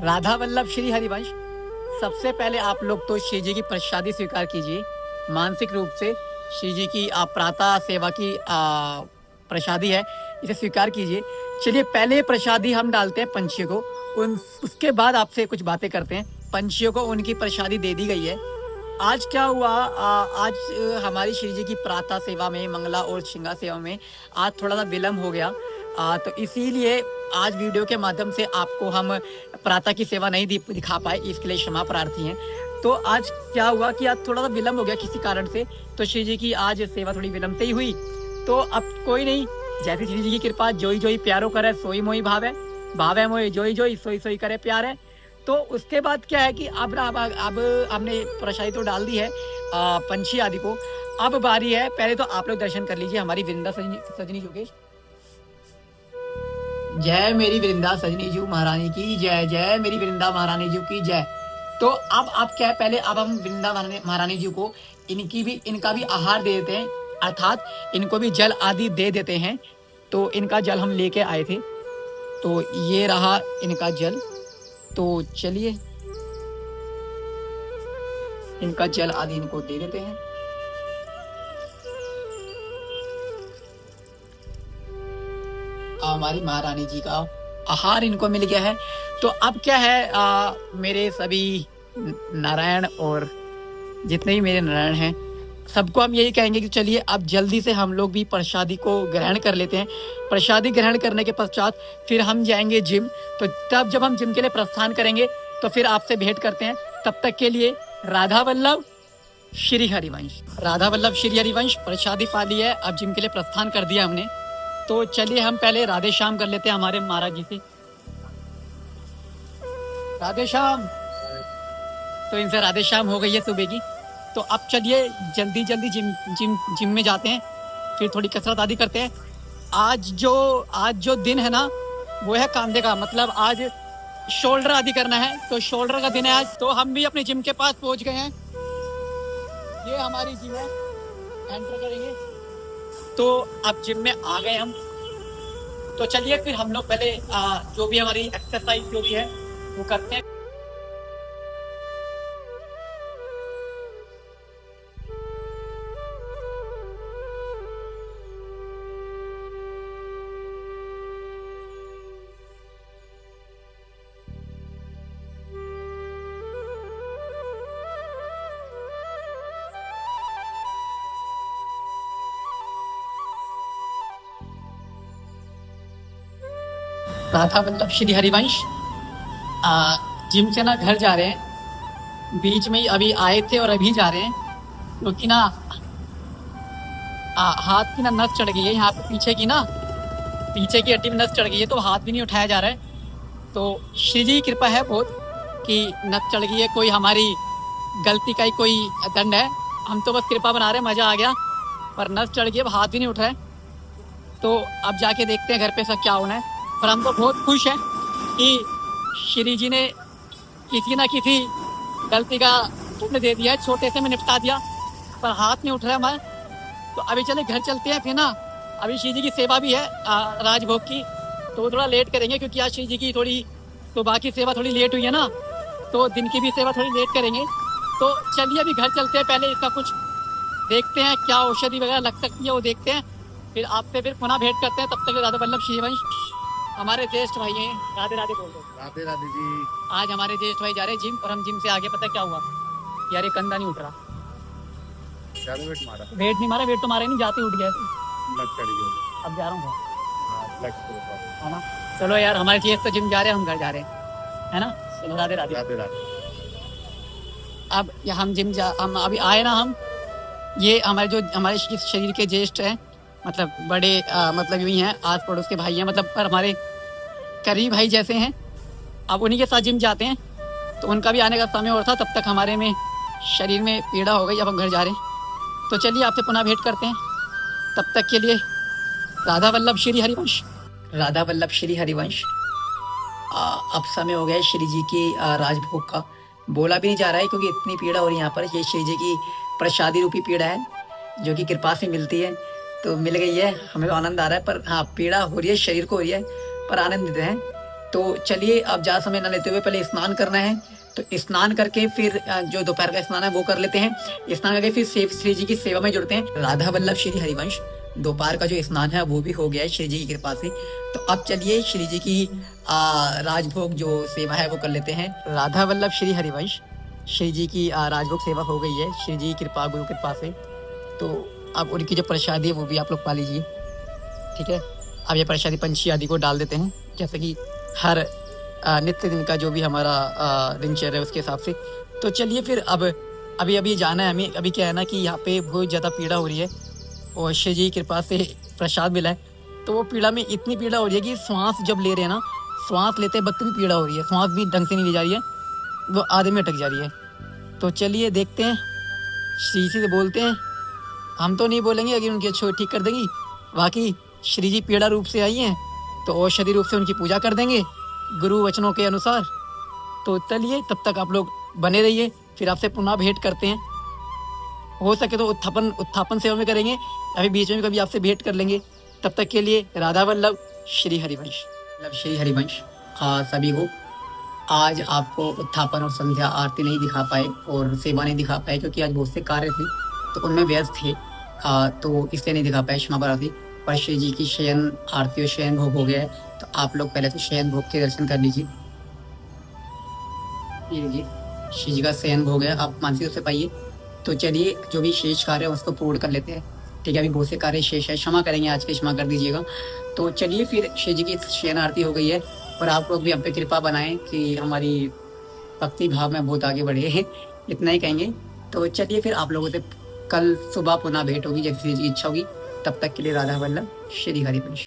राधा वल्लभ श्री हरिवंश, सबसे पहले आप लोग तो श्री जी की प्रसादी स्वीकार कीजिए। मानसिक रूप से श्री जी की प्रातः सेवा की प्रसादी है, इसे स्वीकार कीजिए। चलिए पहले प्रसादी हम डालते हैं पंछियों को, उसके बाद आपसे कुछ बातें करते हैं। पंछियों को उनकी प्रसादी दे दी गई है। आज क्या हुआ, आज हमारी श्री जी की प्रातः सेवा में, मंगला और श्रृंगार सेवा में आज थोड़ा सा विलम्ब हो गया। तो इसीलिए आज वीडियो के माध्यम से आपको हम प्रातः की सेवा नहीं दिखा पाए, इसके लिए क्षमा प्रार्थी हैं। तो आज क्या हुआ कि आज थोड़ा सा विलम्ब हो गया किसी कारण से, तो श्री जी की आज सेवा थोड़ी विलम्ब से ही हुई। तो अब कोई नहीं, जैसे श्री जी की कृपा, जोई जोई प्यारो करे सोई मोई भावे, भावे मोई जोई जोई सोई सोई करे प्यार है। तो उसके बाद क्या है कि अब हमने प्रसादी तो डाल दी है पंछी आदि को। अब बारी है, पहले तो आप लोग दर्शन कर लीजिए हमारी वृंदा सजनी जोगेश। जय मेरी वृंदा सजनी जी महारानी की जय, जय मेरी वृंदा महारानी जी की जय। तो अब क्या है, पहले अब हम वृंदा महारानी जी को इनका भी आहार दे देते हैं, अर्थात इनको भी जल आदि दे देते हैं। तो इनका जल हम लेके आए थे, तो ये रहा इनका जल। तो चलिए इनका जल आदि इनको दे देते हैं। हमारी महारानी जी का आहार इनको मिल गया है। तो अब क्या है, मेरे सभी नारायण और जितने भी मेरे नारायण हैं, सबको हम यही कहेंगे कि चलिए अब जल्दी से हम लोग भी प्रसादी को ग्रहण कर लेते हैं। प्रसादी ग्रहण करने के पश्चात फिर हम जाएंगे जिम। तो तब जब हम जिम के लिए प्रस्थान करेंगे तो फिर आपसे भेंट करते हैं। तब तक के लिए राधा वल्लभ श्री हरिवंश, राधा वल्लभ श्री हरिवंश। प्रसादी पा ली है, अब जिम के लिए प्रस्थान कर दिया हमने। तो चलिए हम पहले राधे श्याम कर लेते हैं हमारे महाराज जी से। राधे श्याम। तो इनसे राधे श्याम हो गई है सुबह की। तो अब चलिए जल्दी जल्दी जिम में जाते हैं, फिर थोड़ी कसरत आदि करते हैं। आज जो दिन है ना, वो है कांधे का, मतलब आज शोल्डर आदि करना है। तो शोल्डर का दिन है आज। तो हम भी अपने जिम के पास पहुंच गए हैं। ये हमारी जिम है, एंटर करेंगे। तो अब जिम में आ गए हम। तो चलिए फिर हम लोग पहले जो भी हमारी एक्सरसाइज जो भी है वो करते हैं। राधा वल्लभ श्री हरिवंश जिम से ना घर जा रहे हैं। बीच में ही अभी आए थे और अभी जा रहे हैं, क्योंकि ना हाथ की ना नस चढ़ गई है यहाँ पे, पीछे की हड्डी में नस चढ़ गई है, तो हाथ भी नहीं उठाया जा रहा है। तो श्री जी की कृपा है बहुत कि नस चढ़ गई है, कोई हमारी गलती का ही कोई दंड है। हम तो बस कृपा बना रहे हैं, मजा आ गया, पर नस चढ़ गई, अब हाथ भी नहीं उठ रहा है। तो अब जाके देखते हैं घर पे सब क्या होना है। पर हम तो बहुत खुश हैं कि श्री जी ने किसी ना किसी गलती का दंड दे दिया है, छोटे से में निपटा दिया, पर हाथ नहीं उठ रहा है हमारा। तो अभी चले घर चलते हैं फिर ना। अभी श्री जी की सेवा भी है राजभोग की, तो वो थोड़ा लेट करेंगे, क्योंकि आज श्री जी की थोड़ी सुबह की सेवा थोड़ी लेट हुई है ना, तो दिन की भी सेवा थोड़ी लेट करेंगे। तो चलिए अभी घर चलते हैं, पहले इसका कुछ देखते हैं, क्या औषधि वगैरह लग सकती है वो देखते हैं, फिर आपसे फिर पुनः भेंट करते हैं। तब तक राधा वल्लभ श्री हरिवंश हमारे ज्येष्ठ भाई हैं, राधे राधे बोल दो। राधे राधे जी। आज हमारे ज्येष्ठ भाई जा रहे हैं जिम, और हम जिम से आगे पता क्या हुआ, यार ये कंधा नहीं उठ रहा। वेट मारा? वेट नहीं मारा, वेट तो मारा नहीं, जाते उठ गया। अब जा रहा हूँ है ना। चलो यार, हमारे ज्येष्ठ तो जिम जा रहे हैं, हम घर जा रहे हैं, है ना। चलो राधे राधे। राधे राधे। अब हम हम अभी आए ना, हम ये हमारे इस शरीर के ज्येष्ठ हैं, मतलब बड़े मतलब यूँ ही हैं, आस पड़ोस के भाई हैं, मतलब पर हमारे करीब भाई जैसे हैं। अब उन्हीं के साथ जिम जाते हैं, तो उनका भी आने का समय और था, तब तक हमारे में शरीर में पीड़ा हो गई, अब हम घर जा रहे हैं। तो चलिए आपसे पुनः भेंट करते हैं, तब तक के लिए राधा वल्लभ श्री हरिवंश, राधा वल्लभ श्री हरिवंश। अब समय हो गया है श्री जी की राजभोग का। बोला भी नहीं जा रहा है क्योंकि इतनी पीड़ा हो रही है यहाँ पर। ये श्री जी की प्रसादी रूपी पीड़ा है, जो कि कृपा से मिलती है, तो मिल गई है, हमें तो आनंद आ रहा है। पर हाँ, पीड़ा हो रही है, शरीर को हो रही है, पर आनंदित हैं। तो चलिए अब ज़्यादा समय न लेते हुए पहले स्नान करना है। तो स्नान करके फिर जो दोपहर का स्नान है वो कर लेते हैं। स्नान करके फिर श्री जी की सेवा में जुड़ते हैं। राधा वल्लभ श्री हरिवंश, दोपहर का जो स्नान है वो भी हो गया है श्री जी की कृपा से। तो अब चलिए श्री जी की राजभोग जो सेवा है वो कर लेते हैं। राधा वल्लभ श्री हरिवंश, श्री जी की राजभोग सेवा हो गई है श्री जी की कृपा, गुरु कृपा से। तो अब उनकी जो प्रसादी है वो भी आप लोग पा लीजिए, ठीक है। अब ये प्रसादी पंछी आदि को डाल देते हैं, जैसे कि हर नित्य दिन का जो भी हमारा दिनचर्या है उसके हिसाब से। तो चलिए फिर अब अभी जाना है हमें। अभी क्या है ना कि यहाँ पे बहुत ज़्यादा पीड़ा हो रही है और श्री जी की कृपा से प्रसाद मिला है। तो वो पीड़ा में इतनी पीड़ा हो रही है कि श्वास जब ले रहे हैं ना, श्वास लेते वक्त भी पीड़ा हो रही है, श्वास भी ढंग से नहीं ली जा रही है, वो आधे में अटक जा रही है। तो चलिए देखते हैं, श्री जी से बोलते हैं। हम तो नहीं बोलेंगे अगर उनकी अच्छी ठीक कर देंगी, बाकी श्री जी पीड़ा रूप से आई हैं तो औषधि रूप से उनकी पूजा कर देंगे गुरु वचनों के अनुसार। तो चलिए तब तक आप लोग बने रहिए, फिर आपसे पुनः भेंट करते हैं। हो सके तो उत्थापन सेवा में करेंगे, अभी बीच में कभी आपसे भेंट कर लेंगे। तब तक के लिए राधा वल्लभ श्री हरिवंश, श्री हरिवंश सभी को। आज आपको उत्थापन और संध्या आरती नहीं दिखा पाए और सेवा नहीं दिखा पाए क्योंकि आज बहुत से कार्य थे तो उनमें व्यस्त थे, तो इसलिए नहीं दिखा पाए, क्षमा प्रार्थी। पर श्री जी की शयन आरती और शयन भोग हो गया है, तो आप लोग पहले तो शयन भोग के दर्शन कर लीजिए। ये लीजिए श्री जी का शयन भोग है, आप मानसिक रूप से पाइए। तो चलिए जो भी शेष कार्य है उसको पूर्ण कर लेते हैं, ठीक है। अभी बहुत से कार्य शेष है, क्षमा करेंगे, आज के क्षमा कर दीजिएगा। तो चलिए फिर श्री जी की शयन आरती हो गई है और आप लोग भी हम पे कृपा बनाएं कि हमारी भक्ति भाव में बहुत आगे बढ़े, इतना ही कहेंगे। तो चलिए फिर आप लोगों से कल सुबह पुनः भेंट होगी जब श्री जी की इच्छा होगी। तब तक के लिए राधा वल्लभ श्री हरिवंश।